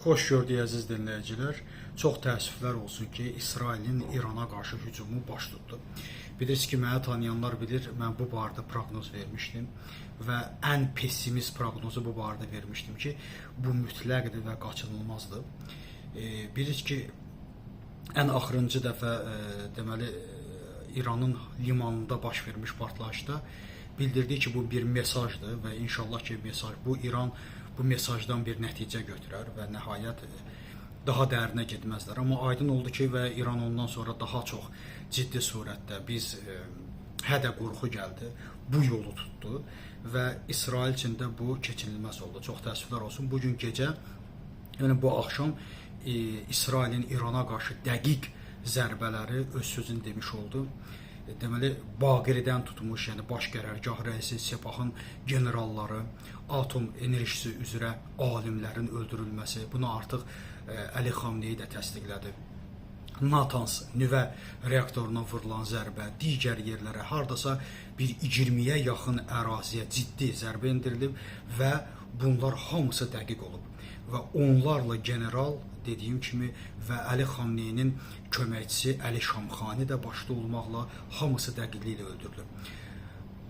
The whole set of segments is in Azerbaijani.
Xoş gördük əziz dinləyicilər. Çox təəssüflər olsun ki, İsrailin İrana qarşı hücumu baş tutdu. Bilirsiniz ki, məni tanıyanlar bilir, mən bu barədə proqnoz vermişdim və ən pessimist proqnozu bu barədə vermişdim ki, bu mütləqdir və qaçınılmazdır. Bilirsiniz ki, ən axırıncı dəfə deməli İranın limanında baş vermiş partlayışda bildirdi ki, bu bir mesajdır və inşallah ki, bu İran bu mesajdan bir nəticə götürər və nəhayət daha dərinə getməzlər. Amma aydın oldu ki, və İran ondan sonra daha çox ciddi surətdə biz hədə qorxu gəldi, bu yolu tutdu və İsrail üçün də bu keçinilməz oldu. Çox təəssüflər olsun. Bugün gecə, yəni bu axşam İsrailin İrana qarşı dəqiq zərbələri öz sözünü demiş oldu. Deməli, Baqiridən tutmuş, yəni baş qərargah rəisi, Sepahın generalları, atom enerjisi üzrə alimlərin öldürülməsi, bunu artıq Əli Xamneyi də təsdiqlədi. Natans nüvə reaktoruna vurulan zərbə, digər yerlərə hardasa bir 20-yə yaxın əraziyə ciddi zərbə endirilib və bunlar hamısı dəqiq olub. Və onlarla general, dediyim kimi, və Əli Xamneyinin köməkçisi Əli Şamxani də başda olmaqla hamısı dəqiqliklə öldürülür.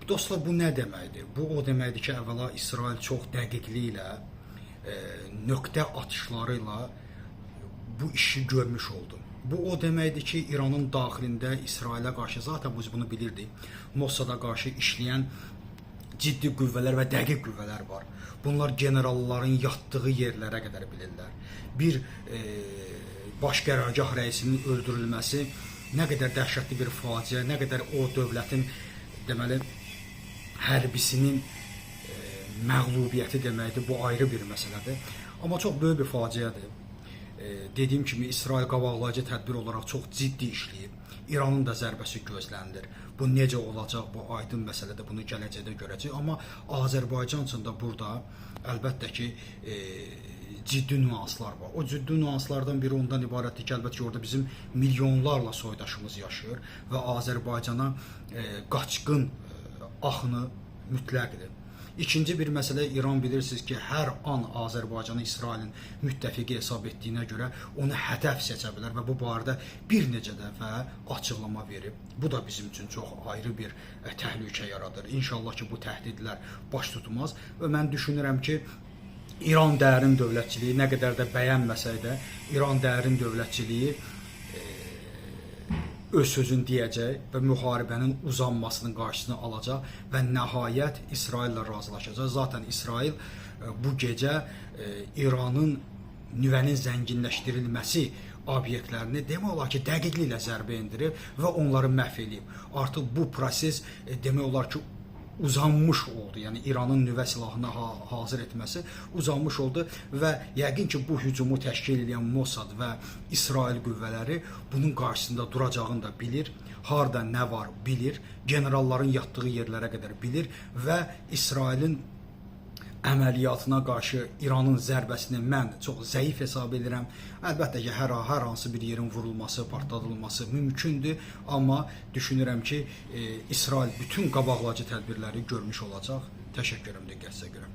Dostlar, bu nə deməkdir? Bu o deməkdir ki, əvvəla İsrail çox dəqiqliklə, nöqtə atışları ilə bu işi görmüş oldu. Bu o deməkdir ki, İranın daxilində İsrailə qarşı, zaten biz bunu bilirdik, Mossad'a qarşı işləyən ciddi qüvvələr və dəqiq qüvvələr var. Bunlar generalların yatdığı yerlərə qədər bilirlər. Bir baş qərargah rəisinin öldürülməsi nə qədər dəhşətli bir faciə, nə qədər o dövlətin deməli hərbisinin məğlubiyyəti deməkdir. Bu ayrı bir məsələdir. Amma çox böyük bir faciədir. Dediyim kimi, İsrail qabaqlayıcı tədbir olaraq çox ciddi işləyib. İranın da zərbəsi gözlənilir. Bu necə olacaq, bu aydın məsələdə, bunu gələcəkdə görəcək. Amma Azərbaycan üçün də burada əlbəttə ki, ciddi nüanslar var. O ciddi nüanslardan biri ondan ibarətdir ki, əlbəttə ki, orada bizim milyonlarla soydaşımız yaşayır və Azərbaycana qaçqın axını mütləqdir. İkinci bir məsələ, İran bilirsiniz ki, hər an Azərbaycanı İsrailin müttəfiqi hesab etdiyinə görə onu hədəf seçə bilər və bu barədə bir neçə dəfə açıqlama verib. Bu da bizim üçün çox ayrı bir təhlükə yaradır. İnşallah ki, bu təhdidlər baş tutmaz və mən düşünürəm ki, İran dərin dövlətçiliyi nə qədər də bəyənməsək də, İran dərin dövlətçiliyi öz sözünü deyəcək və müharibənin uzanmasının qarşısını alacaq və nəhayət İsraillə razılaşacaq. Zaten İsrail bu gecə İranın nüvənin zənginləşdirilməsi obyektlərini demək olar ki, dəqiqliklə zərbə endirib və onları məhv edib. Artıq bu proses demək olar ki, uzanmış oldu. Yəni İranın nüvə silahını hazır etməsi uzanmış oldu və yəqin ki, bu hücumu təşkil edən Mossad və İsrail qüvvələri bunun qarşısında duracağını da bilir. Harda nə var bilir. Generalların yatdığı yerlərə qədər bilir və İsrailin əməliyyatına qarşı İranın zərbəsini mən çox zəif hesab edirəm. Əlbəttə ki, hər hansı bir yerin vurulması, partladılması mümkündür, amma düşünürəm ki, İsrail bütün qabaqlayıcı tədbirləri görmüş olacaq. Təşəkkür edirəm diqqətinizə görə.